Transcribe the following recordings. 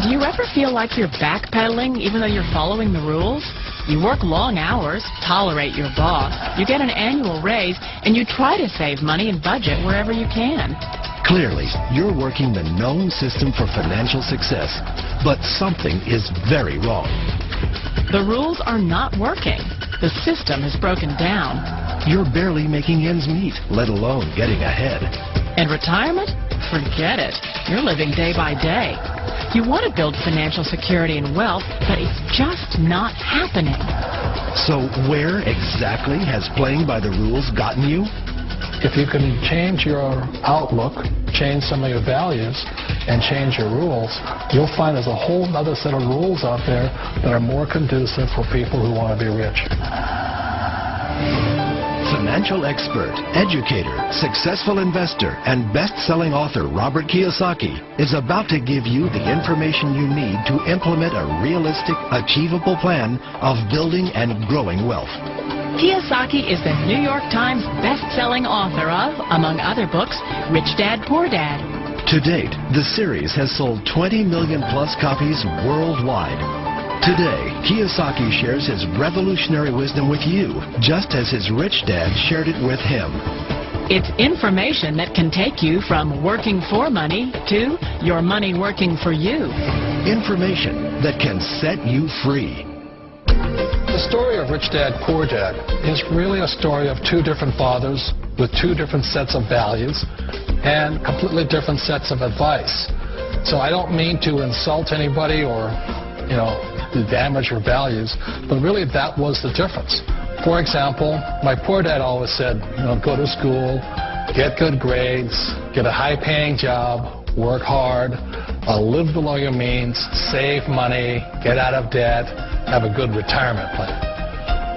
Do you ever feel like you're backpedaling even though you're following the rules? You work long hours, tolerate your boss, you get an annual raise, and you try to save money and budget wherever you can. Clearly, you're working the known system for financial success, but something is very wrong. The rules are not working. The system has broken down. You're barely making ends meet, let alone getting ahead. And retirement? Forget it. You're living day by day. You want to build financial security and wealth, but it's just not happening. So where exactly has playing by the rules gotten you? If you can change your outlook, change some of your values, and change your rules, you'll find there's a whole other set of rules out there that are more conducive for people who want to be rich. Financial expert, educator, successful investor, and best-selling author Robert Kiyosaki is about to give you the information you need to implement a realistic, achievable plan of building and growing wealth. Kiyosaki is the New York Times best-selling author of, among other books, Rich Dad, Poor Dad. To date, the series has sold 20 million-plus copies worldwide. Today, Kiyosaki shares his revolutionary wisdom with you, just as his rich dad shared it with him. It's information that can take you from working for money to your money working for you. Information that can set you free. The story of Rich Dad, Poor Dad is really a story of two different fathers with two different sets of values and completely different sets of advice. So I don't mean to insult anybody or, to damage your values, but really that was the difference. For example, my poor dad always said, go to school, get good grades, get a high-paying job, work hard, live below your means, save money, get out of debt, have a good retirement plan.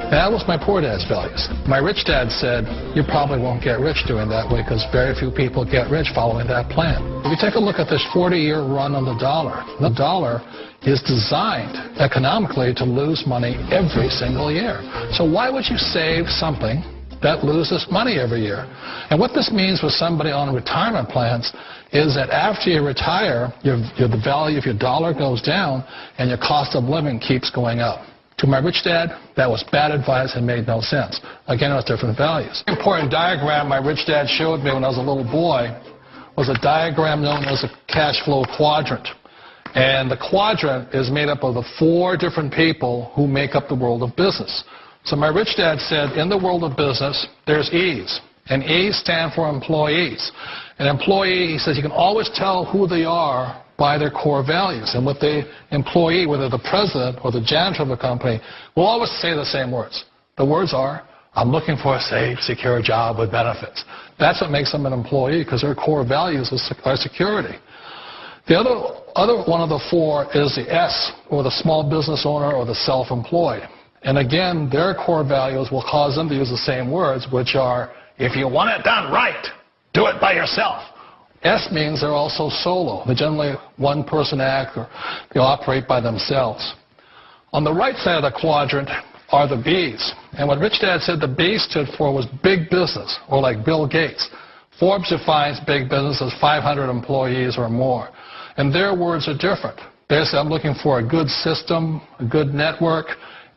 That was my poor dad's values. My rich dad said, you probably won't get rich doing that way because very few people get rich following that plan. If you take a look at this 40-year run on the dollar is designed economically to lose money every single year. So why would you save something that loses money every year? And what this means with somebody on retirement plans is that after you retire, the value of your dollar goes down and your cost of living keeps going up. To my rich dad, that was bad advice and made no sense. Again, it was different values. The important diagram my rich dad showed me when I was a little boy was a diagram known as a cash flow quadrant. And the quadrant is made up of the four different people who make up the world of business. So my rich dad said, in the world of business, there's E's. And E's stand for employees. An employee, he says, you can always tell who they are by their core values. And with the employee, whether the president or the janitor of the company, will always say the same words. The words are, I'm looking for a safe, secure job with benefits. That's what makes them an employee, because their core values are security. The other one of the four is the S, or the small business owner or the self-employed. And again, their core values will cause them to use the same words, which are, if you want it done right, do it by yourself. S means they're also solo. They're generally one-person act, or they operate by themselves. On the right side of the quadrant are the B's. And what Rich Dad said the B stood for was big business, or like Bill Gates. Forbes defines big business as 500 employees or more. And their words are different. They say, I'm looking for a good system, a good network,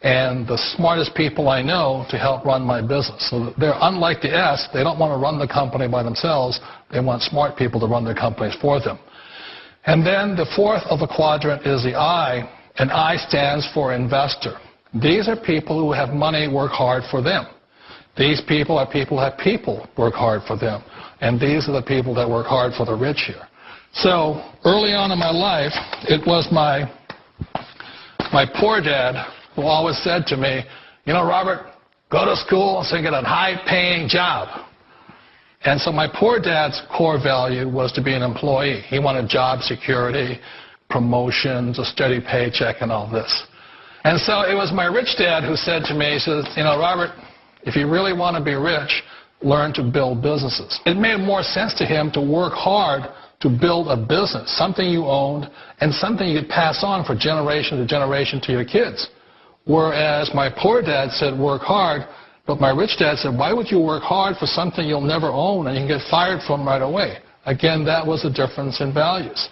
and the smartest people I know to help run my business. So they're unlike the S. They don't want to run the company by themselves. They want smart people to run their companies for them. And then the fourth of the quadrant is the I, and I stands for investor. These are people who have money work hard for them. These people are people who have people work hard for them. And these are the people that work hard for the rich here. So early on in my life, it was my poor dad who always said to me, Robert, go to school so you get a high-paying job. And so my poor dad's core value was to be an employee. He wanted job security, promotions, a steady paycheck, and all this. And so it was my rich dad who said to me, he says, Robert, if you really want to be rich, learn to build businesses. It made more sense to him to work hard to build a business, something you owned and something you could pass on for generation to generation to your kids. Whereas my poor dad said work hard, but my rich dad said, why would you work hard for something you'll never own and you can get fired from right away? Again, that was a difference in values.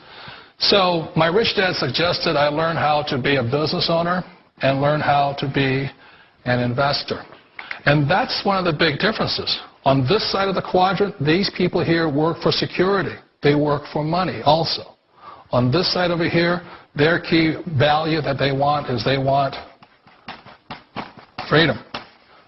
So my rich dad suggested I learn how to be a business owner and learn how to be an investor. And that's one of the big differences. On this side of the quadrant, these people here work for security. They work for money also. On this side over here, their key value that they want is they want freedom.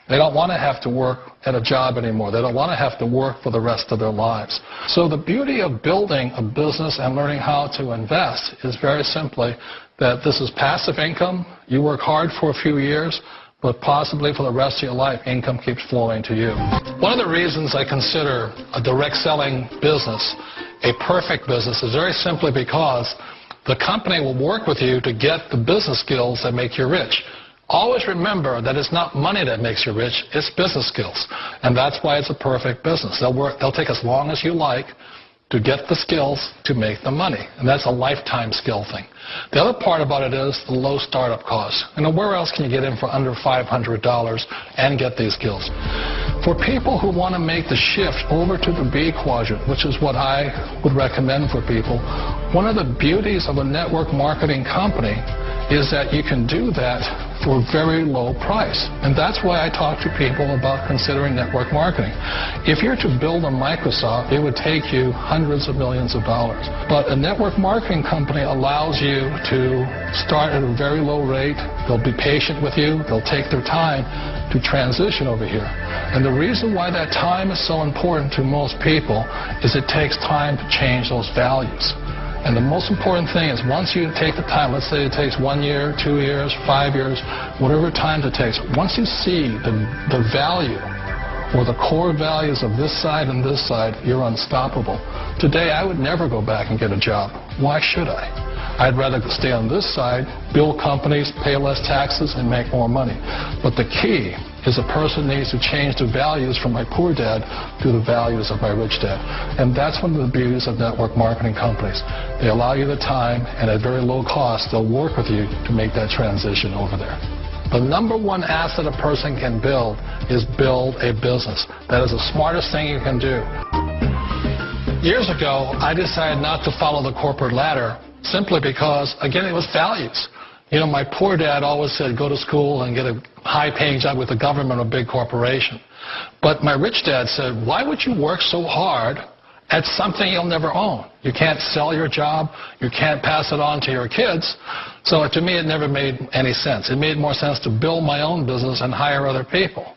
They don't want to have to work at a job anymore. They don't want to have to work for the rest of their lives. So the beauty of building a business and learning how to invest is very simply that this is passive income. You work hard for a few years, but possibly for the rest of your life, income keeps flowing to you. One of the reasons I consider a direct selling business a perfect business is very simply because the company will work with you to get the business skills that make you rich. Always remember that it's not money that makes you rich, it's business skills. And that's why it's a perfect business. They'll take as long as you like to get the skills to make the money. And that's a lifetime skill thing. The other part about it is the low startup cost. Where else can you get in for under $500 and get these skills? For people who want to make the shift over to the B quadrant, which is what I would recommend for people, one of the beauties of a network marketing company is that you can do that for a very low price. And that's why I talk to people about considering network marketing. If you're to build a Microsoft, it would take you hundreds of millions of dollars. But a network marketing company allows you to start at a very low rate. They'll be patient with you. They'll take their time to transition over here. And the reason why that time is so important to most people is it takes time to change those values. And the most important thing is once you take the time, let's say it takes 1 year, 2 years, 5 years, whatever time it takes, once you see the value or the core values of this side and this side, you're unstoppable. Today, I would never go back and get a job. Why should I? I'd rather stay on this side, build companies, pay less taxes, and make more money. But the key is a person needs to change the values from my poor dad to the values of my rich dad. And that's one of the beauties of network marketing companies. They allow you the time, and at very low cost, they'll work with you to make that transition over there. The number one asset a person can build is build a business. That is the smartest thing you can do. Years ago, I decided not to follow the corporate ladder simply because, again, it was values. My poor dad always said, go to school and get a high-paying job with the government or big corporation. But my rich dad said, why would you work so hard at something you'll never own? You can't sell your job. You can't pass it on to your kids. So to me, it never made any sense. It made more sense to build my own business and hire other people.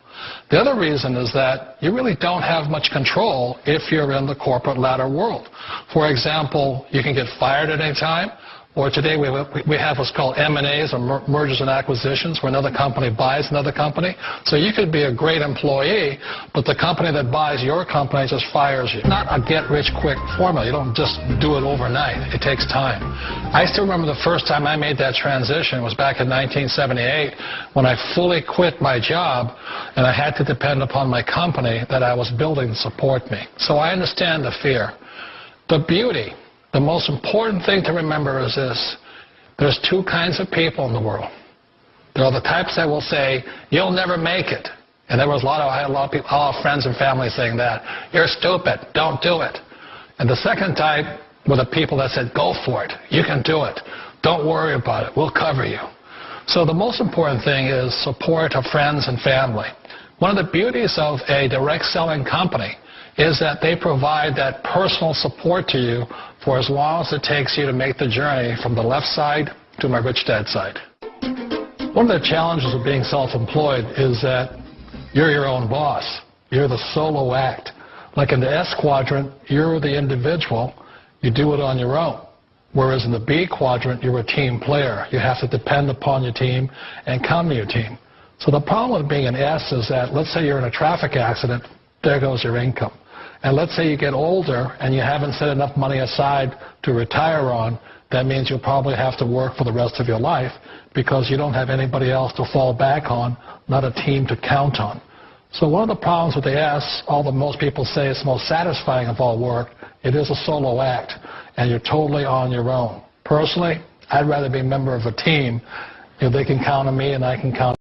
The other reason is that you really don't have much control if you're in the corporate ladder world. For example, you can get fired at any time. Or today we have what's called M&As, or mergers and acquisitions, where another company buys another company. So you could be a great employee, but the company that buys your company just fires you. Not a get-rich-quick formula. You don't just do it overnight. It takes time. I still remember the first time I made that transition. It was back in 1978 when I fully quit my job, and I had to depend upon my company that I was building to support me. So I understand the fear. The beauty. The most important thing to remember is this. There's two kinds of people in the world. There are the types that will say, you'll never make it. And I had a lot of people, all friends and family saying that. You're stupid. Don't do it. And the second type were the people that said, go for it. You can do it. Don't worry about it. We'll cover you. So the most important thing is support of friends and family. One of the beauties of a direct selling company is that they provide that personal support to you for as long as it takes you to make the journey from the left side to my rich dad side. One of the challenges of being self-employed is that you're your own boss. You're the solo act. Like in the S quadrant, you're the individual. You do it on your own. Whereas in the B quadrant, you're a team player. You have to depend upon your team and count on your team. So the problem with being an S is that, let's say you're in a traffic accident, there goes your income. And let's say you get older and you haven't set enough money aside to retire on, that means you'll probably have to work for the rest of your life because you don't have anybody else to fall back on, not a team to count on. So one of the problems with the S, although most people say it's the most satisfying of all work, it is a solo act, and you're totally on your own. Personally, I'd rather be a member of a team if they can count on me and I can count on them.